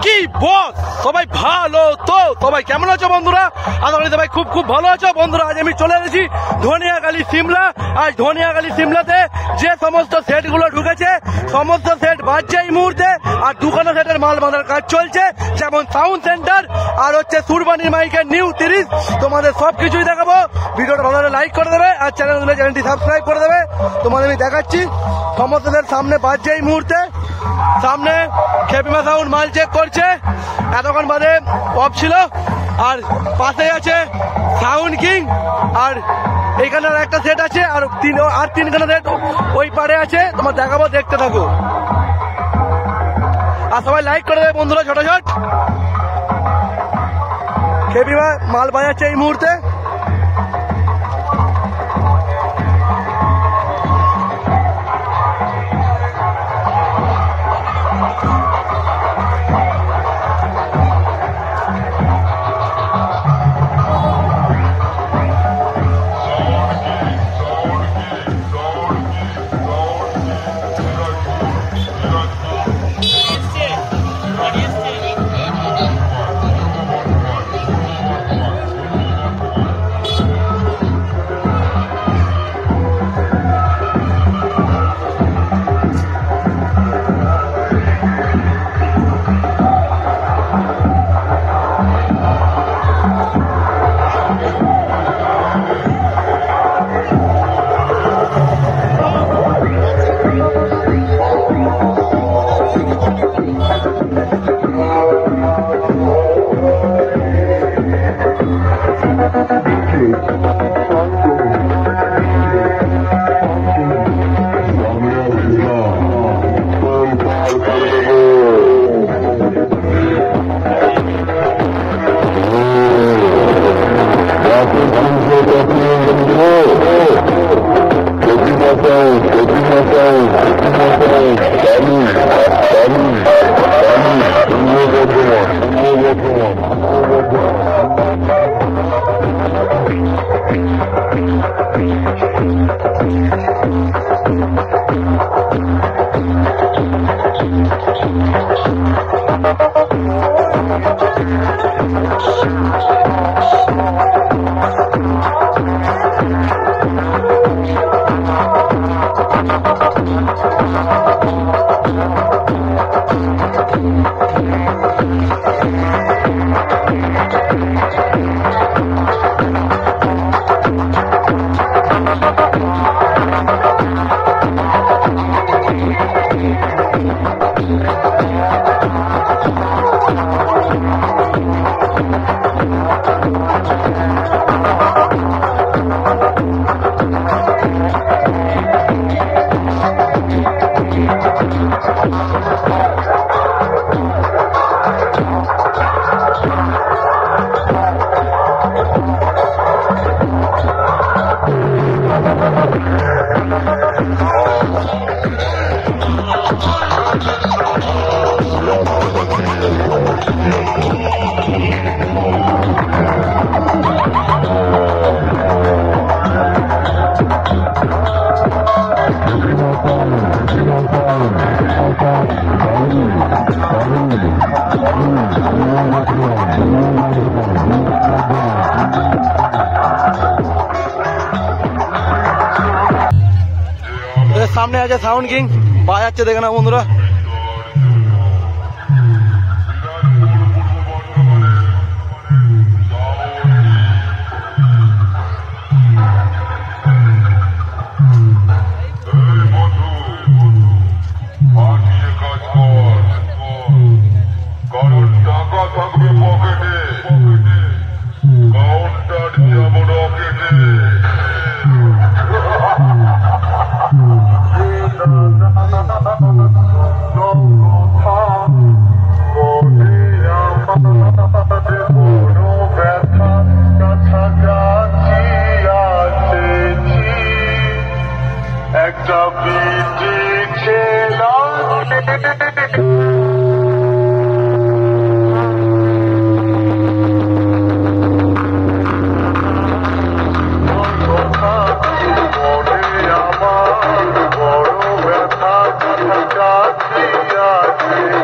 কি বস সবাই ভালো তো? সবাই কেমন আছো বন্ধুরা? আশা করি সবাই খুব খুব ভালো আছো বন্ধুরা। আজ আমি চলে এসেছি ধনিয়াখালী সিমলা। আজ ধনিয়াখালী সিমলাতে যে সমস্ত সেট গুলো ঢুকেছে সমস্ত সেট বাজছে এই মুহূর্তে। আর দুখানা সেটের মাল বাঁধার কাজ চলছে, যেমন সাউন্ড সেন্টার আর হচ্ছে সুরবানির মাইকের নিউ 30। তোমাদের সবকিছুই দেখাবো। ভিডিওটা ভালো হলে লাইক করে দেবে আর চ্যানেলটি সাবস্ক্রাইব করে দেবে। তোমাদের আমি দেখাচ্ছি সমস্ত সেট সামনে বাজছে এই মুহূর্তে। সামনে খেপিমা সাউন্ড মাল চেক করছে, এতক্ষণ বাদে অফ ছিল। আর পাশে আছে সাউন্ড কিং, আর এইখানে একটা সেট আছে, আর তিনখানা সেট ওই পারে আছে। তোমার দেখাবো, দেখতে থাকো। আর সবাই লাইক করে দেবে বন্ধুরা ছোট ছোট। খেপিমা মাল বাজাচ্ছে এই মুহূর্তে। সামনে আছে সাউন্ড কিং বাজাচ্ছে, দেখে না বন্ধুরা।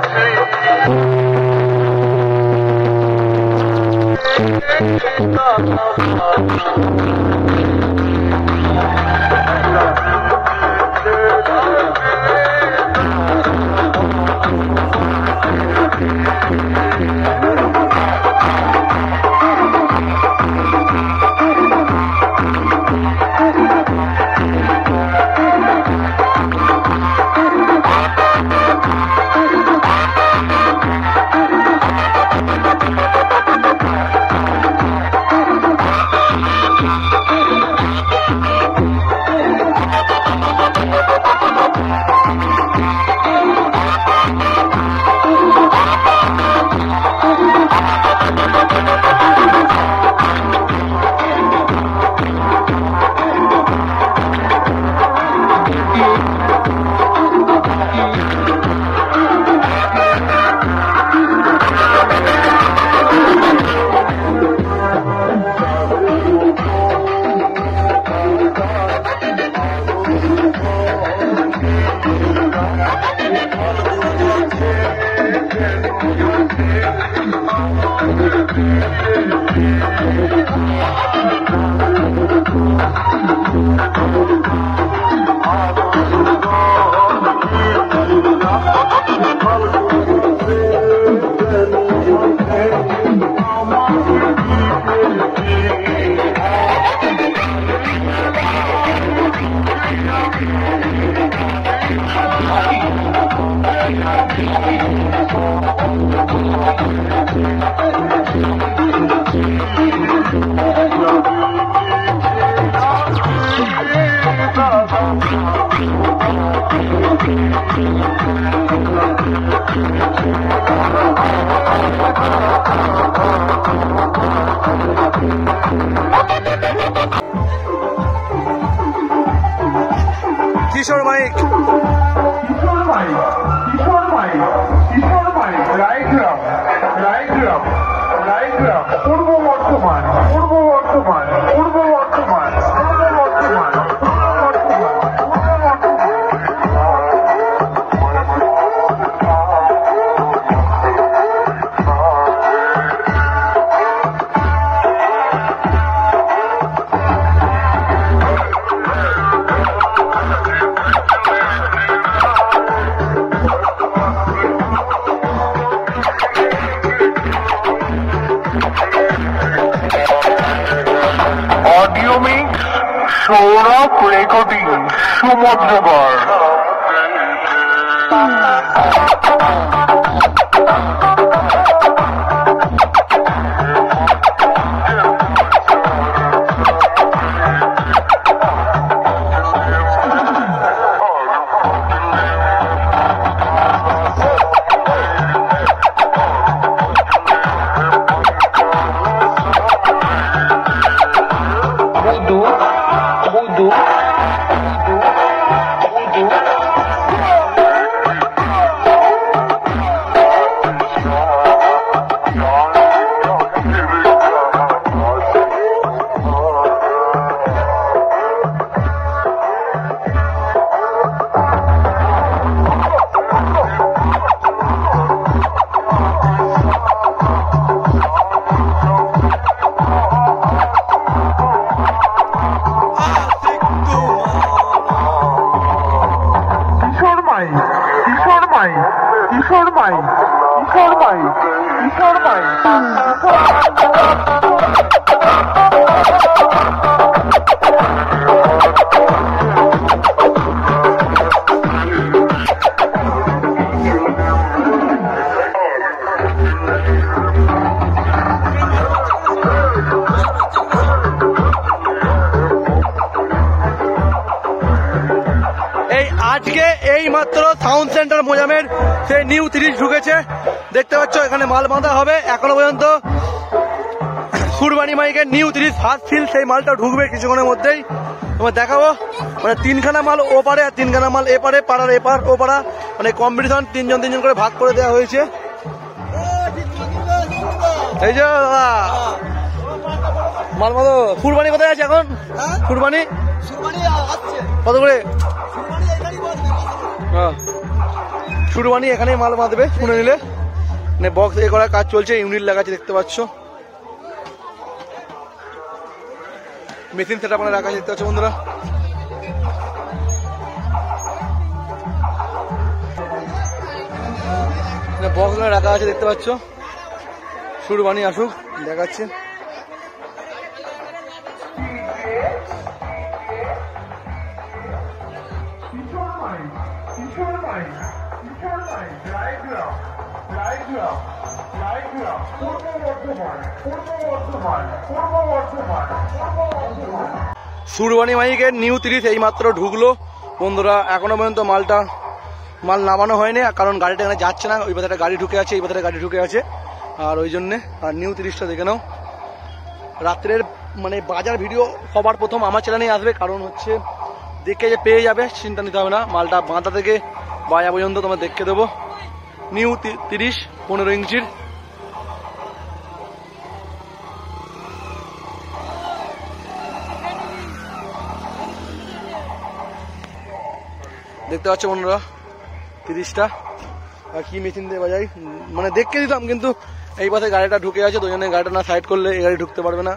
Yeah. কিশোর মাইক পূর্ব বর্ধমান সৌরভ রেকর্ডিং সমুদ্রগড়। আজকে এই মাত্র সাউন্ড সেন্টার মোজামের সেই নিউ 30 ঢুকেছে, দেখতে পাচ্ছ এখানে মাল বাঁধা হবে। এখনো পর্যন্ত সুরবানি মাইকের নিউ 30 ফার্স্ট ফিল সেই মালটা ঢুকবে কিছুক্ষণের মধ্যেই, তোমার দেখাবো। মানে 3খানা মাল ওপারে আর 3খানা মাল এপারে, পাড়ার এপার ওপাড়া, মানে কম্পিটিশন 3জন করে ভাগ করে দেওয়া হয়েছে। এই যে দাদা মাল মতো সুরবানি কোথায় আছে এখন? সুরবানি কত করে? সুরবানি এখানে মাল বাঁধবে শুনে নিলে। বক্স এ করার কাজ চলছে, ইউনিট লাগাচ্ছে দেখতে পাচ্ছ। মেশিন সেট আপ রাখা দেখতে পাচ্ছ বন্ধুরা। বক্স রাখা আছে দেখতে পাচ্ছ। সুরবানি আসুক দেখাচ্ছি। সুরবানি মাইকের নিউ 30 এই মাত্র ঢুকলো বন্ধুরা। এখনো পর্যন্ত মাল নামানো হয়নি, কারণ গাড়িটা এখানে যাচ্ছে না। ওই পাশে গাড়ি ঢুকে আছে, এই পাশে গাড়ি ঢুকে আছে, আর ওই জন্যে। আর নিউ 30টা দেখে নাও। রাত্রের মানে বাজার ভিডিও সবার প্রথম আমার চ্যানেলেই আসবে, কারণ হচ্ছে দেখে যে পেয়ে যাবে, চিন্তা নিতে হবে না। মালটা বাঁধা থেকে বাজা পর্যন্ত তোমার দেখে দেবো। নিউ 30 15 ইঞ্চির। দেখতে পাচ্ছ বন্ধুরা 30টা। আর কি মেশিন দিয়ে বাজাই মানে দেখে দিতাম, কিন্তু এই পাশে গাড়িটা ঢুকে আছে, দুজনে গাড়িটা না সাইড করলে এই গাড়ি ঢুকতে পারবে না,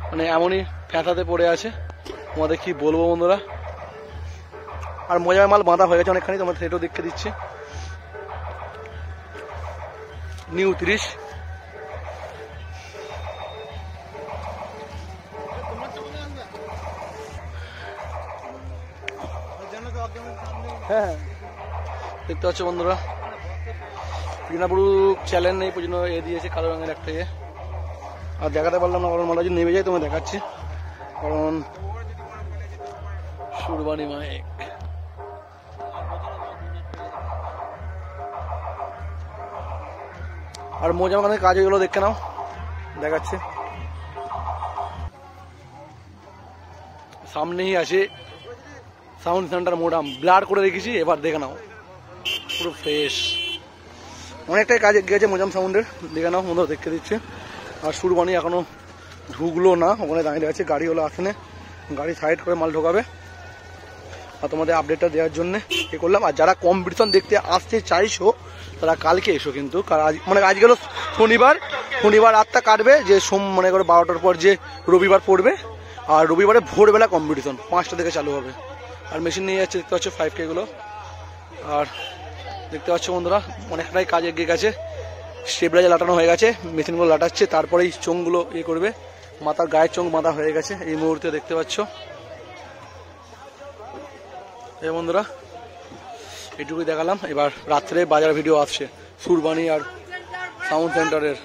মানে এমনই ফ্যাঁসাতে পড়ে আছে। তোমাদের কি বলবো বন্ধুরা। আর মজার মাল বাঁধা হয়ে গেছে অনেকখানি, তোমাদের সেটাও দেখে দিচ্ছি। নিউ 30। হ্যাঁ দেখতে পাচ্ছ বন্ধুরা, দিনাপুরু চ্যালেঞ্জ নেই পর্যন্ত এ দিয়েছে কালো রঙের একটা ইয়ে। আর দেখাতে পারলাম না, কারণ মালটা যদি নেমে যায় তোমায় দেখাচ্ছি, কারণ সুরবানি মাইক। আর মোজা মাখানের কাজ এগুলো দেখে নাও, দেখাচ্ছে। সামনেই আছে সাউন্ড সেন্টার মোডাম, ব্লার করে রেখেছি, এবার দেখে নাও পুরো ফ্রেশ। অনেকটাই কাজ গিয়েছে মোজাম সাউন্ডের, দেখে নাও বন্ধুরা দেখে দিচ্ছে। আর সুরবানি এখনো ঢুকলো না, ওখানে দাঁড়িয়ে আছে, গাড়ি হলো আসেনে, গাড়ি সাইড করে মাল ঢোকাবে। আর তোমাদের আপডেটটা দেওয়ার জন্য এ করলাম। আর যারা কম্পিটিশন দেখতে আসতে চাইছো তারা কালকে এসো, কিন্তু মানে আজকে হলো শনিবার রাতটা কাটবে, যে মনে করো 12টার পর যে রবিবার পড়বে। আর রবিবারে ভোরবেলা কম্পিটিশন 5টা থেকে চালু হবে। আর মেশিন নিয়ে যাচ্ছে দেখতে পাচ্ছ 5K গুলো। আর দেখতে পাচ্ছ বন্ধুরা অনেকটাই কাজ এগিয়ে গেছে, স্টেবিলাইজার লাটানো হয়ে গেছে, মেশিনগুলো লাটাচ্ছে, তারপরেই চোঙগুলো ইয়ে করবে। মাথার গায়ের চোঙ বাঁধা হয়ে গেছে এই মুহূর্তে দেখতে পাচ্ছ। এই বন্ধুরা এটুকুই দেখালাম। এবার রাত্রে বাজার ভিডিও আসছে সুরবানি আর সাউন্ড সেন্টারের।